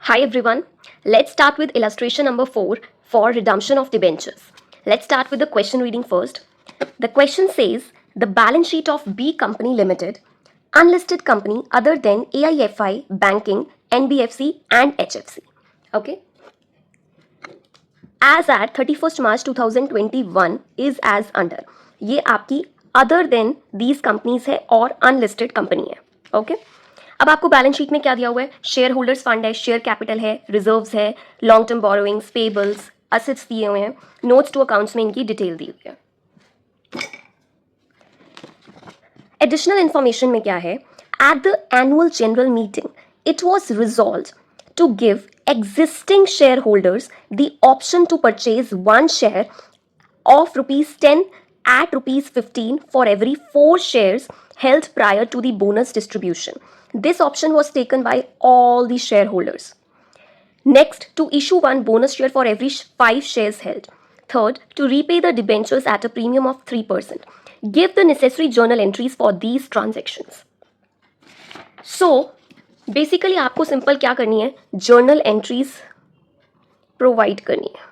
Hi everyone, let's start with illustration number 4 for redemption of debentures. Let's start with the question reading first. The question says the balance sheet of B Company Limited, unlisted company other than AIFI, Banking, NBFC and HFC. Okay. As at 31st March 2021 is as under. ये आपकी other than these companies है और unlisted company है. Okay. अब आपको balance sheet में क्या दिया हुआ है? शेयर होल्डर्स फंड है, शेयर कैपिटल है, रिजर्व्स है, long term borrowings, payables, assets दिए हुए हैं, नोट्स टू अकाउंट्स में इनकी डिटेल दी हुई है. एडिशनल इंफॉर्मेशन में क्या है? At the annual general meeting it was resolved to give existing shareholders the option to purchase one share of ₹10 at ₹15 for every 4 shares held prior to the bonus distribution. This option was taken by all the shareholders. Next, to issue one bonus share for every 5 shares held. Third, to repay the debentures at a premium of 3%. Give the necessary journal entries for these transactions. So, basically आपको simple क्या करनी है? Journal entries provide करनी है.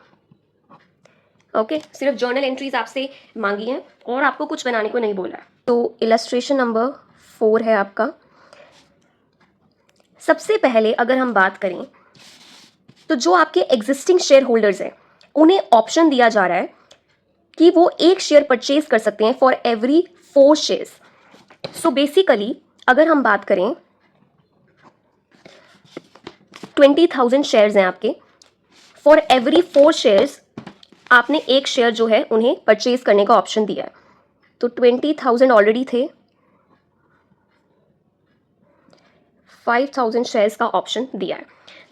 Okay, सिर्फ journal entries आपसे मांगी हैं और आपको कुछ बनाने को नहीं बोला है. तो इलस्ट्रेशन नंबर 4 है आपका. सबसे पहले अगर हम बात करें तो जो आपके एग्जिस्टिंग शेयर होल्डर्स हैं उन्हें ऑप्शन दिया जा रहा है कि वो एक शेयर परचेज कर सकते हैं for every 4 shares. So basically अगर हम बात करें 20,000 शेयर्स हैं आपके. फॉर एवरी 4 शेयर्स आपने एक शेयर जो है उन्हें परचेज करने का ऑप्शन दिया है. तो 20,000 ऑलरेडी थे, 5,000 शेयर्स का ऑप्शन दिया है.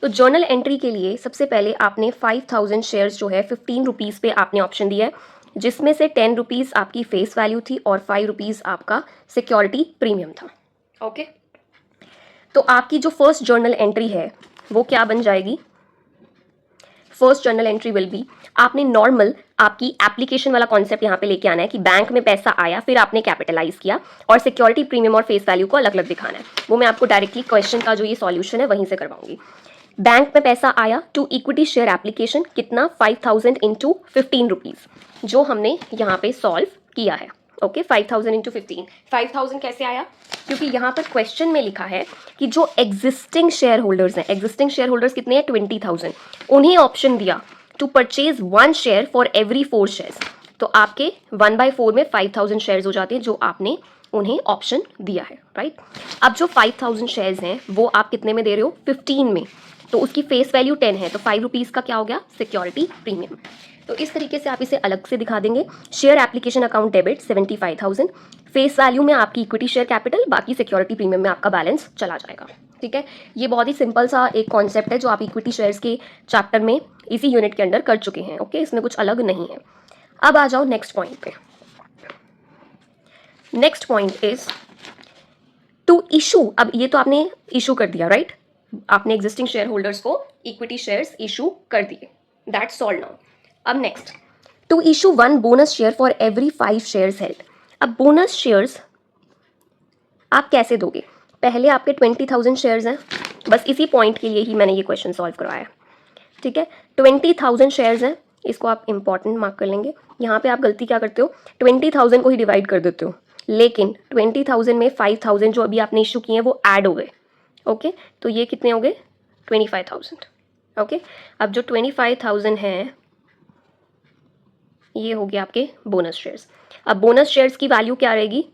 तो जर्नल एंट्री के लिए सबसे पहले आपने 5,000 शेयर्स जो है 15 रुपीज़ पे आपने ऑप्शन दिया है, जिसमें से 10 रुपीज़ आपकी फेस वैल्यू थी और 5 रुपीज़ आपका सिक्योरिटी प्रीमियम था. ओके, तो आपकी जो फर्स्ट जर्नल एंट्री है वो क्या बन जाएगी? First journal entry will be, आपने नॉर्मल आपकी एप्लीकेशन वाला कॉन्सेप्ट यहाँ पे लेके आना है कि बैंक में पैसा आया, फिर आपने कैपिटलाइज किया और सिक्योरिटी प्रीमियम और फेस वैल्यू को अलग अलग दिखाना है. वो मैं आपको डायरेक्टली क्वेश्चन का जो ये सॉल्यूशन है वहीं से करवाऊंगी. बैंक में पैसा आया टू इक्विटी शेयर एप्लीकेशन, कितना? 5,000 इंटू 15 रुपीज़, जो हमने यहाँ पे सॉल्व किया है. Okay, 5,000 into 15. 5,000 कैसे आया? क्योंकि यहाँ पर क्वेश्चन में लिखा है कि जो एग्जिस्टिंग शेयर होल्डर्स हैं, एग्जिस्टिंग शेयर होल्डर्स कितने हैं? 20,000. उन्हें ऑप्शन दिया to purchase 1 share for every 4 shares. तो आपके 1/4 में 5,000 शेयर्स हो जाते हैं जो आपने उन्हें ऑप्शन दिया है. राइट. अब जो 5,000 शेयर्स हैं वो आप कितने में दे रहे हो? 15 में. तो उसकी फेस वैल्यू 10 है, तो 5 रुपीज़ का क्या हो गया? Security premium. तो इस तरीके से आप इसे अलग से दिखा देंगे. Share application account debit 75,000, face value में आपकी इक्विटी शेयर कैपिटल, बाकी सिक्योरिटी प्रीमियम में आपका बैलेंस चला जाएगा. ठीक है, ये बहुत ही सिंपल सा एक कॉन्सेप्ट है जो आप इक्विटी शेयर्स के चैप्टर में इसी यूनिट के अंदर कर चुके हैं. ओके, इसमें कुछ अलग नहीं है. अब आ जाओ नेक्स्ट पॉइंट पे. Next point is to issue. अब ये तो आपने इशू कर दिया, राइट? आपने एग्जिस्टिंग शेयर होल्डर्स को इक्विटी शेयर्स इशू कर दिए. That's solve now. अब next, to issue 1 bonus share for every 5 shares held. अब बोनस शेयर्स आप कैसे दोगे? पहले आपके 20,000 शेयर्स हैं, बस इसी पॉइंट के लिए ही मैंने ये क्वेश्चन सॉल्व करवाया. ठीक है, 20,000 शेयर्स हैं, इसको आप इंपॉर्टेंट मार्क कर लेंगे. यहाँ पे आप गलती क्या करते हो? 20,000 को ही डिवाइड कर देते हो, लेकिन 20,000 में 5,000 जो अभी आपने इशू किए हैं वो ऐड हो गए. ओके, तो ये कितने हो गए? 25,000. ओके, अब जो 25,000 हैं ये हो गया आपके बोनस शेयर्स. अब बोनस शेयर्स की वैल्यू क्या रहेगी?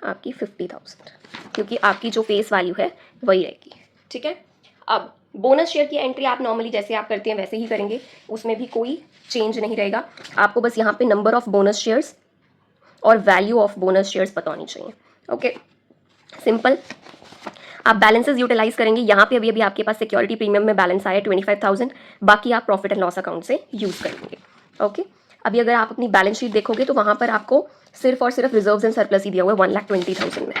आपकी 50,000, क्योंकि आपकी जो फेस वैल्यू है वही रहेगी. ठीक है, अब बोनस शेयर की एंट्री आप नॉर्मली जैसे आप करते हैं वैसे ही करेंगे, उसमें भी कोई चेंज नहीं रहेगा. आपको बस यहाँ पे नंबर ऑफ बोनस शेयर्स और वैल्यू ऑफ बोनस शेयर्स पता होनी चाहिए. Okay, simple. आप बैलेंसेस यूटिलाइज करेंगे. यहाँ पे अभी आपके पास सिक्योरिटी प्रीमियम में बैलेंस आया 25,000, बाकी आप प्रॉफिट एंड लॉस अकाउंट से यूज़ करेंगे. ओके, अभी अगर आप अपनी बैलेंस शीट देखोगे तो वहाँ पर आपको सिर्फ और सिर्फ रिजर्व्स एंड सरप्लस ही दिया हुआ है 1,20,000 में.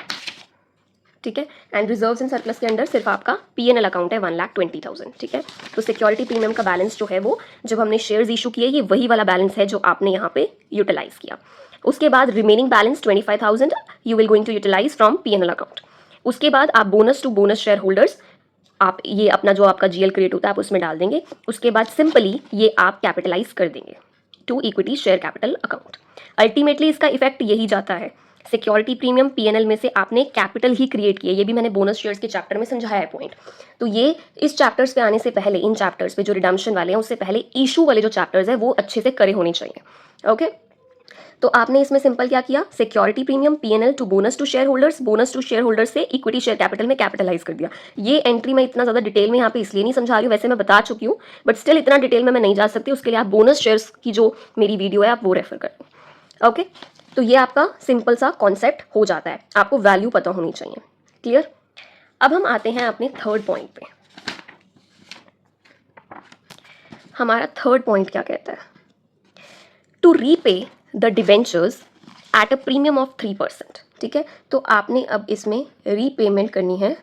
ठीक है, एंड रिजर्व्स एंड सरप्लस के अंदर सिर्फ आपका P&L अकाउंट है 1,20,000. ठीक है, तो सिक्योरिटी प्रीमियम का बैलेंस जो है वो जब हमने शेयर्स इशू किए ये वही वाला बैलेंस है जो आपने यहाँ पे यूटिलाइज किया. उसके बाद remaining balance 25,000 you will going to utilise from P&L account. उसके बाद आप bonus to bonus share holders, आप ये अपना जो आपका जीएल क्रिएट होता है आप उसमें डाल देंगे। उसके बाद सिंपली ये आप कैपिटलाइज कर देंगे to equity share capital account. Ultimately इसका इफेक्ट यही जाता है, सिक्योरिटी प्रीमियम पीएनएल में से आपने कैपिटल ही क्रिएट किया। ये भी मैंने बोनस शेयर्स के चैप्टर में समझाया है पॉइंट। तो ये इस चैप्टर्स पे आने से पहले, इन चैप्टर्स पे जो रिडम्पशन वाले हैं उससे पहले इशू वाले जो चैप्टर्स हैं वो अच्छे से करे होने चाहिए। ओके, तो आपने इसमें सिंपल क्या किया, security premium PNL to bonus to share holders, bonus to share holders से इक्विटी शेयर कैपिटल में कैपिटलाइज कर दिया। ये एंट्री मैं इतना ज़्यादा डिटेल में यहाँ पे इसलिए नहीं समझा रही हूँ, वैसे मैं बता चुकी हूँ, बट स्टिल इतना डिटेल में मैं नहीं जा सकती, उसके लिए आप बोनस शेयर्स की जो मेरी वीडियो है आप वो रेफर करें। ओके, तो ये आपका सिंपल सा कॉन्सेप्ट हो जाता है, आपको वैल्यू पता होनी चाहिए। क्लियर? अब हम आते हैं अपने थर्ड पॉइंट पे। हमारा थर्ड पॉइंट क्या कहता है, to repay the debentures at a premium of 3%। ठीक है, तो आपने अब इसमें रीपेमेंट करनी है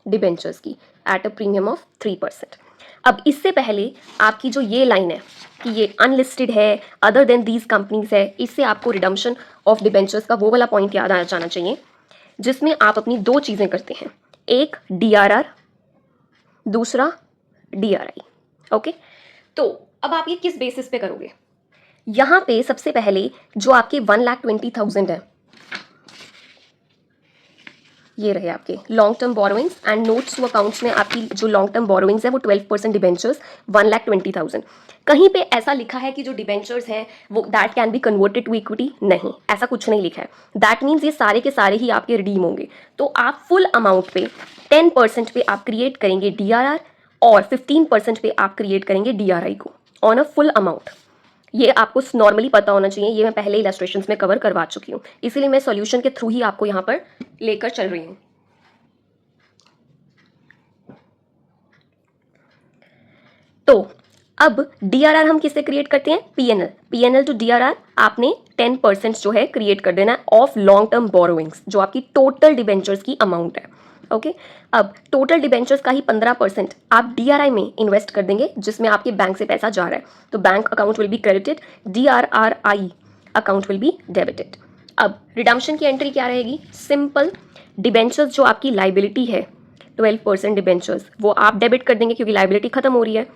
डिबेंचर्स की एट अ प्रीमियम ऑफ 3%। अब इससे पहले आपकी जो ये लाइन है कि ये अनलिस्टेड है, अदर देन दीज कंपनीज है, इससे आपको रिडम्पशन ऑफ डिबेंचर्स का वो वाला पॉइंट याद आ जाना चाहिए जिसमें आप अपनी दो चीज़ें करते हैं, एक डीआरआर, दूसरा डीआरआई। ओके, तो अब आप ये किस बेसिस पे करोगे, यहाँ पे सबसे पहले जो आपके 1,20,000 है, ये रहे आपके long term borrowings and notes to accounts में आपकी जो लॉन्ग टर्म बोरोइंग्स है वो 12% डिबेंचर्स 1,20,000। कहीं पे ऐसा लिखा है कि जो डिबेंचर्स हैं वो that can be converted to equity, नहीं, ऐसा कुछ नहीं लिखा है। दैट मीन्स ये सारे के सारे ही आपके रिडीम होंगे। तो आप फुल अमाउंट पे 10% पे आप क्रिएट करेंगे डीआरआर और 15% पे आप क्रिएट करेंगे डीआरआई को ऑन अ फुल अमाउंट। ये आपको नॉर्मली पता होना चाहिए, ये मैं पहले इलस्ट्रेशंस में कवर करवा चुकी हूँ, इसीलिए मैं सॉल्यूशन के थ्रू ही आपको यहाँ पर लेकर चल रही हूँ। तो अब डीआरआर हम किससे क्रिएट करते हैं, पीएनएल, पीएनएल टू डीआरआर आपने 10% जो है क्रिएट कर देना है ऑफ लॉन्ग टर्म बोरोइंग्स, जो आपकी टोटल डिबेंचर्स की अमाउंट है। ओके, अब टोटल डिबेंचर्स का ही 15% आप डीआरआई में इन्वेस्ट कर देंगे जिसमें आपके बैंक से पैसा जा रहा है, तो bank account will be credited, DRRI account will be debited. अब रिडम्पशन की एंट्री क्या रहेगी, सिंपल, डिबेंचर्स जो आपकी लाइबिलिटी है 12% डिबेंचर्स वो आप डेबिट कर देंगे क्योंकि लाइबिलिटी खत्म हो रही है,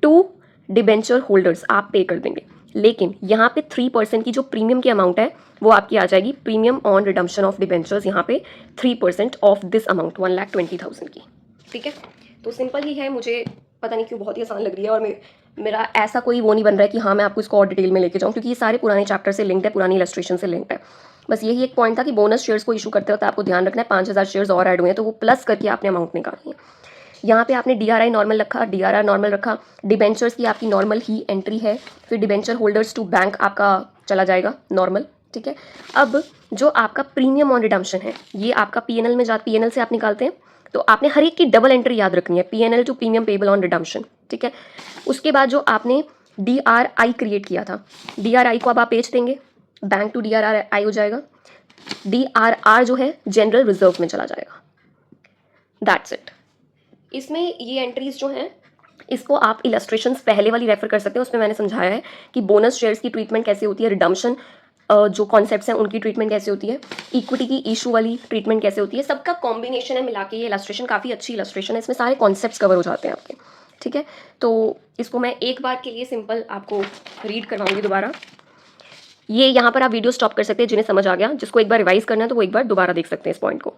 टू डिबेंचर होल्डर्स आप पे कर देंगे। लेकिन यहाँ पे 3% की जो प्रीमियम की अमाउंट है वो आपकी आ जाएगी, premium on redemption of debentures, यहाँ पे 3% ऑफ दिस अमाउंट 1,20,000 की। ठीक है, तो सिंपल ही है, मुझे पता नहीं क्यों बहुत ही आसान लग रही है, और मेरा ऐसा कोई वो नहीं बन रहा है कि हाँ मैं आपको इसको और डिटेल में लेके जाऊँ, क्योंकि ये सारे पुराने चैप्टर से लिंक्ड है, पुरानी इलस्ट्रेशन से लिंक्ड है। बस यही एक पॉइंट था कि बोनस शेयर्स को इशू करते वक्त आपको ध्यान रखना है 5,000 शेयर्स और ऐड हुए हैं तो वो प्लस करके आपने अमाउंट निकालनी है। यहाँ पे आपने डीआरआई नॉर्मल रखा, डीआरआर नॉर्मल रखा, डिबेंचर्स की आपकी नॉर्मल ही एंट्री है, फिर डिबेंचर होल्डर्स टू बैंक आपका चला जाएगा नॉर्मल। ठीक है, अब जो आपका प्रीमियम ऑन रिडम्पशन है ये आपका पीएनएल में पीएनएल से आप निकालते हैं, तो आपने हर एक की डबल एंट्री याद रखनी है, PNL to premium payable on redemption. ठीक है, उसके बाद जो आपने डीआरआई क्रिएट किया था, डीआरआई को अब आप बेच देंगे, बैंक टू डीआरआई हो जाएगा, डीआरआर जो है जनरल रिजर्व में चला जाएगा। That's it. इसमें ये एंट्रीज जो हैं इसको आप इलस्ट्रेशंस पहले वाली रेफर कर सकते हैं, उसमें मैंने समझाया है कि बोनस शेयर्स की ट्रीटमेंट कैसे होती है, रिडम्पशन जो कॉन्सेप्ट्स हैं उनकी ट्रीटमेंट कैसे होती है, इक्विटी की इशू वाली ट्रीटमेंट कैसे होती है, सबका कॉम्बिनेशन है मिला के ये इलस्ट्रेशन, काफ़ी अच्छी इलस्ट्रेशन है, इसमें सारे कॉन्सेप्ट्स कवर हो जाते हैं आपके। ठीक है, तो इसको मैं एक बार के लिए सिंपल आपको रीड करवाऊंगी दोबारा। ये यहाँ पर आप वीडियो स्टॉप कर सकते हैं जिन्हें समझ आ गया, जिसको एक बार रिवाइज करना है तो वो एक बार दोबारा देख सकते हैं इस पॉइंट को।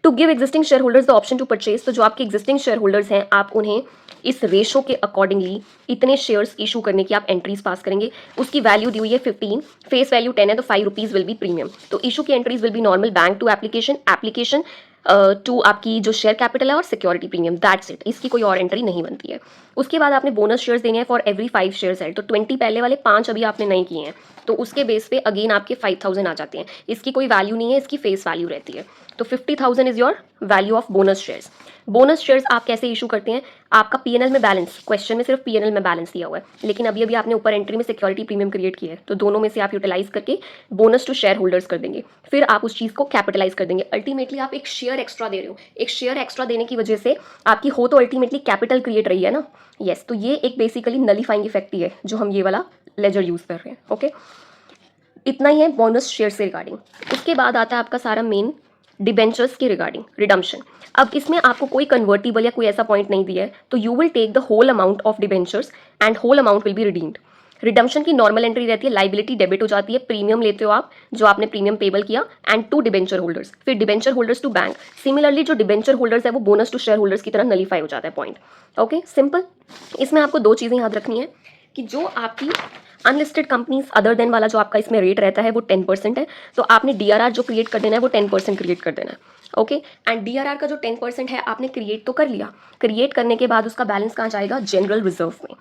To give existing share holders the option to purchase, तो जो आपके एग्जिस्टिंग शेयर होल्डर्स हैं आप उन्हें इस रेशो के अकॉर्डिंगली इतने शेयर्स इशू करने की आप एंट्रीज पास करेंगे। उसकी वैल्यू दी हुई है 15, फेस वैल्यू 10 है तो 5 रुपीज़ विल बी प्रीमियम। तो इशू की entries will be normal, bank to application, application to आपकी जो शेयर कैपिटल है और सिक्योरिटी प्रीमियम, दैट्स इट, इसकी कोई और एंट्री नहीं बनती है। उसके बाद आपने बोनस शेयर्स देने हैं फॉर एवरी 5 शेयर्स है, तो 20 पहले वाले 5 अभी आपने नहीं किए हैं तो उसके बेस पे अगेन आपके 5,000 आ जाते हैं। इसकी कोई वैल्यू नहीं है, इसकी फेस वैल्यू रहती है। तो 50,000 is your value of bonus shares. Bonus shares आप कैसे इशू करते हैं, आपका पीएनएल में बैलेंस, क्वेश्चन में सिर्फ पीएनएल में बैलेंस दिया हुआ है, लेकिन अभी आपने ऊपर एंट्री में सिक्योरिटी प्रीमियम क्रिएट किया है, तो दोनों में से आप यूटिलाइज करके बोनस टू शेयर होल्डर्स कर देंगे, फिर आप उस चीज़ को कैपिटलाइज कर देंगे। अल्टीमेटली आप एक शेयर एक्स्ट्रा दे रहे हो, एक शेयर एक्स्ट्रा देने की वजह से आपकी हो तो अल्टीमेटली कैपिटल क्रिएट रही है ना, यस, तो ये एक बेसिकली नलीफाइंग इफेक्ट ही है जो हम ये वाला लेजर यूज कर रहे हैं। ओके, इतना ही है बोनस शेयर से रिगार्डिंग। उसके बाद आता है आपका सारा मेन डिबेंचर्स के रिगार्डिंग रिडम्पशन। अब इसमें आपको कोई कन्वर्टिबल या कोई ऐसा पॉइंट नहीं दिया है, तो you will take the whole amount of debentures and whole amount will be redeemed. Redemption की नॉर्मल एंट्री रहती है, लाइबिलिटी डेबिट हो जाती है, प्रीमियम लेते हो आप जो आपने प्रीमियम पेबल किया, एंड टू डिबेंचर होल्डर्स, फिर debenture holders to bank. Similarly जो डिबेंचर होल्डर्स है वो बोनस टू शेयर होल्डर्स की तरह नलीफाई हो जाता है पॉइंट। Okay, simple. इसमें आपको दो चीज़ें याद रखनी है कि जो आपकी अनलिस्टेड कंपनीज अदर देन वाला जो आपका इसमें रेट रहता है वो 10% है, तो आपने डीआरआर जो क्रिएट कर देना है वो 10% क्रिएट कर देना है। ओके, एंड डीआरआर का जो 10% है आपने क्रिएट तो कर लिया, क्रिएट करने के बाद उसका बैलेंस कहाँ जाएगा? जनरल रिजर्व में,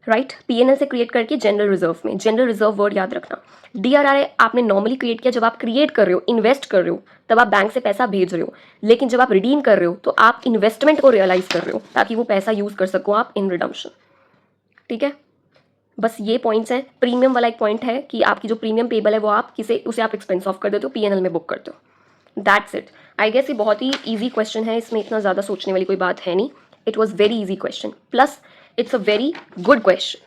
राइट? पीएनएल से क्रिएट करके जनरल रिजर्व में, जनरल रिजर्व वर्ड याद रखना। डीआरआर आपने नॉर्मली क्रिएट किया जब आप क्रिएट कर रहे हो, इन्वेस्ट कर रहे हो, तब आप बैंक से पैसा भेज रहे हो, लेकिन जब आप रिडीम कर रहे हो तो आप इन्वेस्टमेंट को रियलाइज कर रहे हो ताकि वो पैसा यूज कर सको आप इन रिडम्पशन। ठीक है, बस ये पॉइंट्स हैं। प्रीमियम वाला एक पॉइंट है कि आपकी जो प्रीमियम पेबल है वो आप उसे आप एक्सपेंस ऑफ कर देते हो, पीएनएल में बुक करते हो। That's it. आई गेस ये बहुत ही ईजी क्वेश्चन है, इसमें इतना ज़्यादा सोचने वाली कोई बात है नहीं। It was very easy question, plus it's a very good question.